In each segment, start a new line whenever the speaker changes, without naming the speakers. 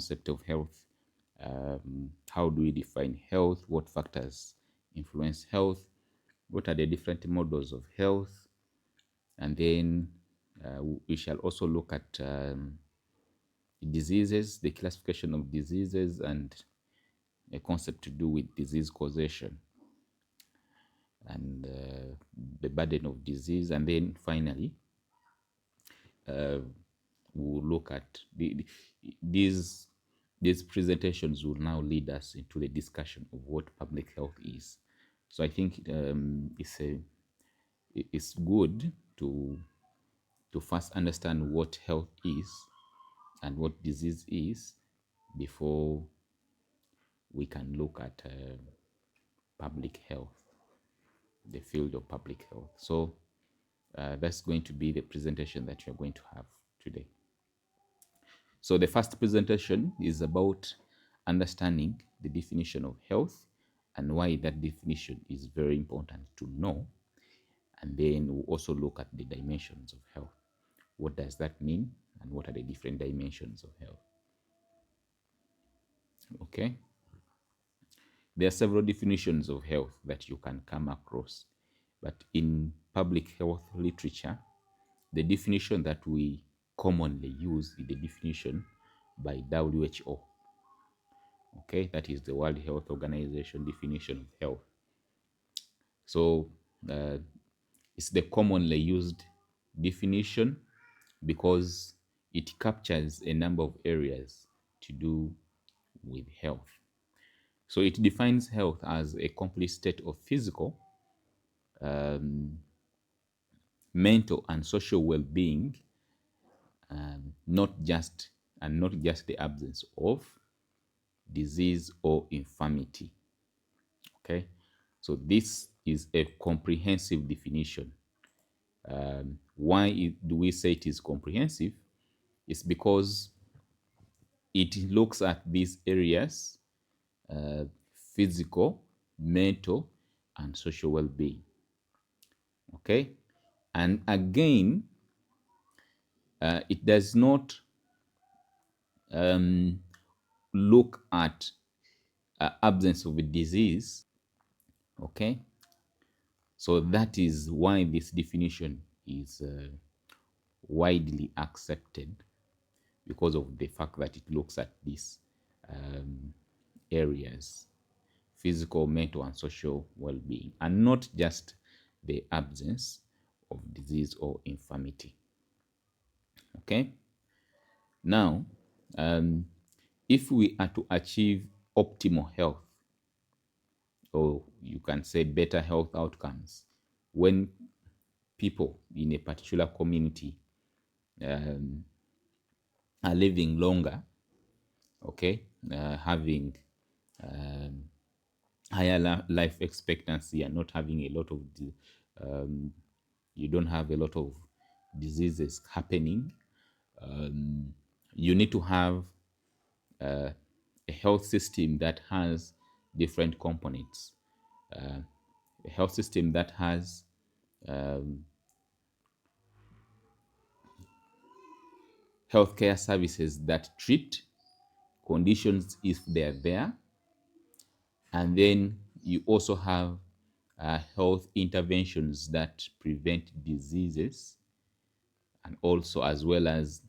concept of health. How do we define health? What factors influence health? What are the different models of health? And then we shall also look at diseases, the classification of diseases, and a concept to do with disease causation and the burden of disease. And then finally, we'll look at these presentations will now lead us into the discussion of what public health is. So I think it's good to first understand what health is and what disease is before we can look at public health, the field of public health. So that's going to be the presentation that you're going to have today. So the first presentation is about understanding the definition of health and why that definition is very important to know. And then we'll also look at the dimensions of health. What does that mean? And what are the different dimensions of health? Okay. There are several definitions of health that you can come across, but in public health literature, the definition that we commonly use is the definition by WHO. Okay, that is the World Health Organization definition of health. So it's the commonly used definition because it captures a number of areas to do with health. So it defines health as a complete state of physical, mental, and social well-being, not just the absence of disease or infirmity. Okay, so this is a comprehensive definition. Why do we say it is comprehensive? It's because it looks at these areas: physical, mental, and social well-being. Okay, and again, it does not look at absence of a disease. Okay, so that is why this definition is widely accepted, because of the fact that it looks at these areas: physical, mental, and social well-being, and not just the absence of disease or infirmity. Okay, now if we are to achieve optimal health, or you can say better health outcomes, when people in a particular community are living longer, okay, having higher life expectancy and not having a lot of you don't have a lot of diseases happening, you need to have a health system that has different components. A health system that has healthcare services that treat conditions if they're there, and then you also have health interventions that prevent diseases, and also as well as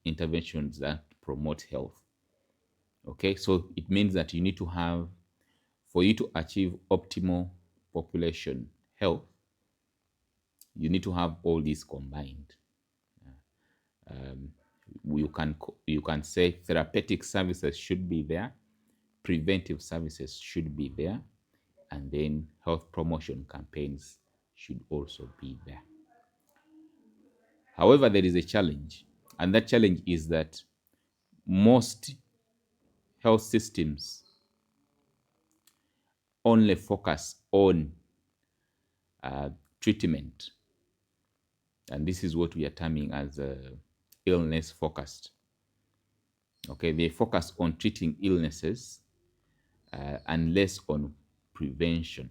interventions that promote health. Okay, so it means that you need to have, for you to achieve optimal population health, you need to have all these combined. You can say therapeutic services should be there, preventive services should be there, and then health promotion campaigns should also be there. However, there is a challenge, and that challenge is that most health systems only focus on treatment, and this is what we are terming as illness focused. Okay, they focus on treating illnesses and less on prevention.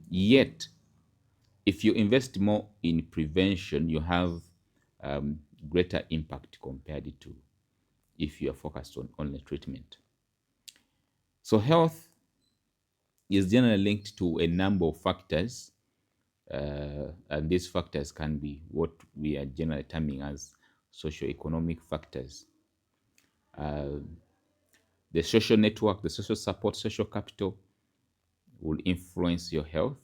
Yet, if you invest more in prevention, you have greater impact compared to if you are focused on only treatment. So health is generally linked to a number of factors, and these factors can be what we are generally terming as socio-economic factors. The social network, the social support, social capital will influence your health.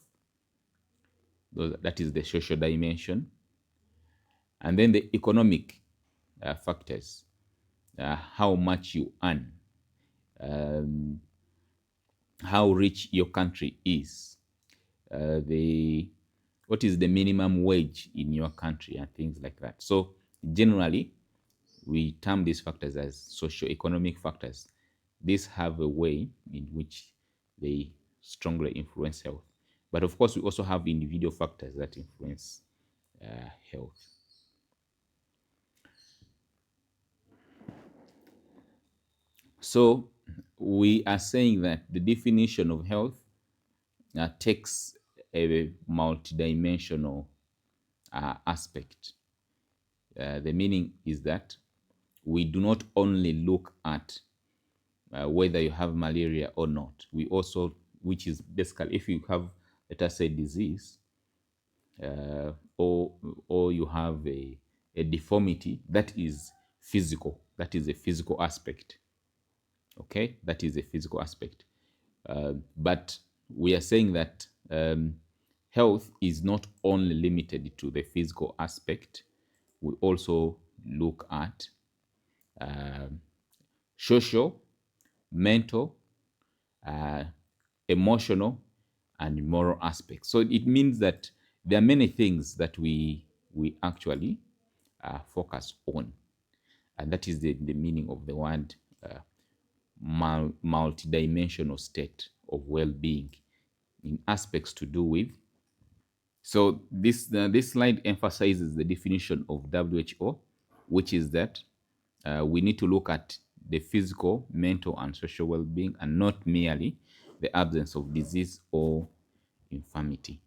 That is the social dimension. And then the economic factors, how much you earn, um, how rich your country is, the what is the minimum wage in your country, and things like that. So generally, we term these factors as socio-economic factors. These have a way in which they strongly influence health. But of course, we also have individual factors that influence health. So we are saying that the definition of health takes a multidimensional aspect. The meaning is that we do not only look at whether you have malaria or not. We also, which is basically if you have, let us say, disease, or you have a deformity that is physical, that is a physical aspect. Okay, that is a physical aspect. But we are saying that health is not only limited to the physical aspect. We also look at social, mental, emotional, and moral aspects. So it means that there are many things that we actually focus on, and that is the meaning of the word multidimensional state of well-being in aspects to do with. So this slide emphasizes the definition of WHO, which is that we need to look at the physical, mental, and social well-being, and not merely the absence of disease or infirmity.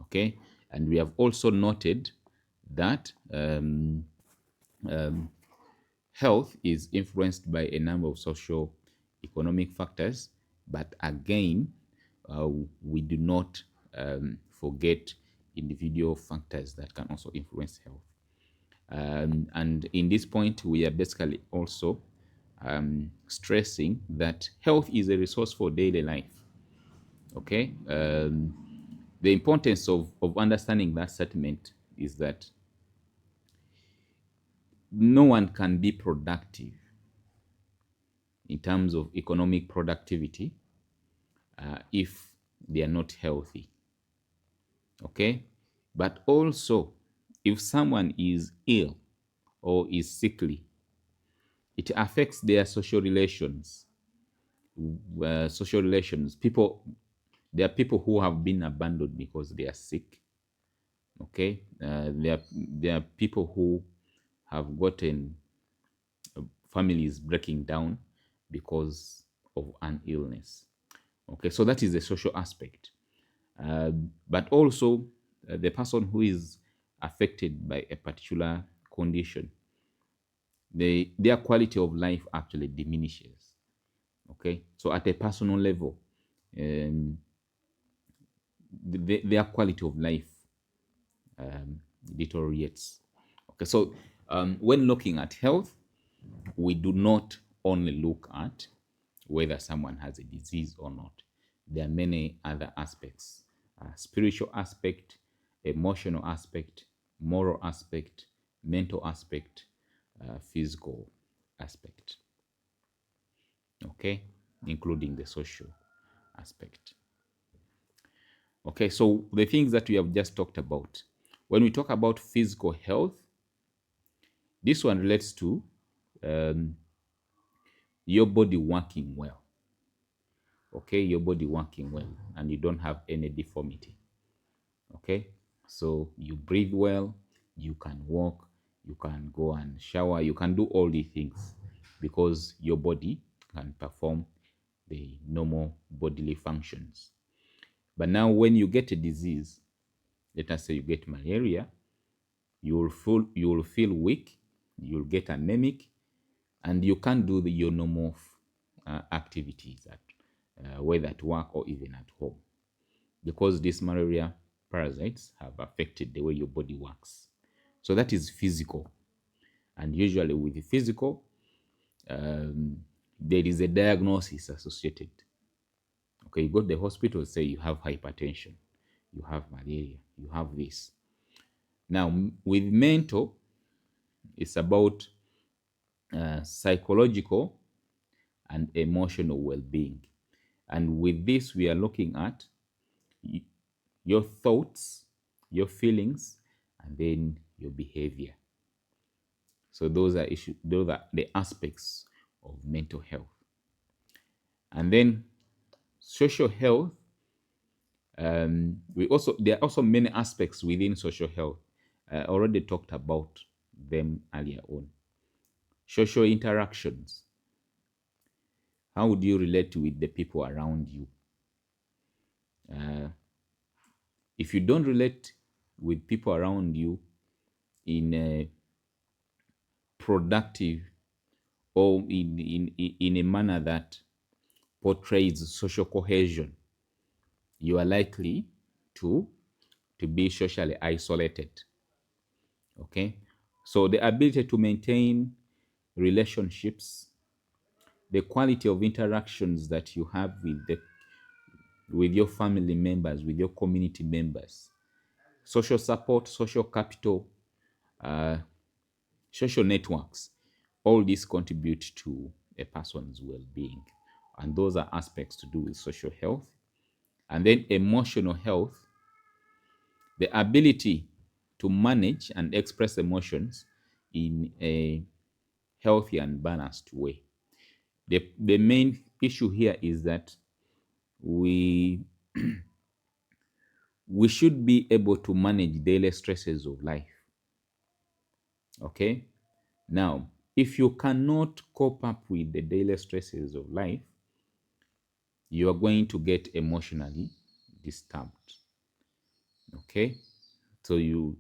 Okay, and we have also noted that health is influenced by a number of social economic factors, but again, we do not forget individual factors that can also influence health. And in this point, we are basically also stressing that health is a resource for daily life. Okay, the importance of understanding that statement is that no one can be productive in terms of economic productivity if they are not healthy. Okay, but also if someone is ill or is sickly, it affects their social relations. Social relations, people, there are people who have been abandoned because they are sick. Okay, there are people who have gotten families breaking down because of an illness. Okay, so that is the social aspect. But also, the person who is affected by a particular condition, their quality of life actually diminishes. Okay, so at a personal level, their quality of life deteriorates. Okay, so when looking at health, we do not only look at whether someone has a disease or not. There are many other aspects: spiritual aspect, emotional aspect, moral aspect, mental aspect, physical aspect. Okay, including the social aspect. Okay, so the things that we have just talked about. When we talk about physical health, this one relates to your body working well. Okay, your body working well, and you don't have any deformity. Okay, so you breathe well, you can walk, you can go and shower, you can do all these things because your body can perform the normal bodily functions. But now when you get a disease, let us say you get malaria, You will feel weak, you'll get anemic, and you can't do your normal activities at whether at work or even at home, because these malaria parasites have affected the way your body works. So that is physical. And usually with the physical, there is a diagnosis associated. Okay, you go to the hospital, say you have hypertension, you have malaria, you have this. Now, with mental, it's about psychological and emotional well-being. And with this, we are looking at your thoughts, your feelings, and then your behavior. So those are the aspects of mental health. And then social health, there are also many aspects within social health. I already talked about them earlier on. Social interactions. How would you relate with the people around you? If you don't relate with people around you in a productive or in a manner that portrays social cohesion, you are likely to be socially isolated. Okay, so the ability to maintain relationships, the quality of interactions that you have with your family members, with your community members, social support, social capital, uh, social networks, all these contribute to a person's well-being, and those are aspects to do with social health. And then emotional health, the ability to manage and express emotions in a healthy and balanced way. The main issue here is that we we should be able to manage daily stresses of life. Okay, now if you cannot cope up with the daily stresses of life, you are going to get emotionally disturbed. Okay, so you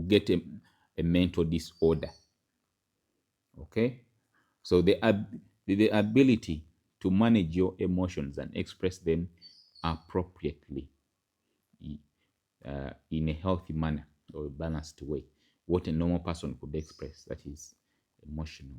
get a mental disorder. Okay, so the ability to manage your emotions and express them appropriately in a healthy manner or a balanced way, what a normal person could express, that is emotional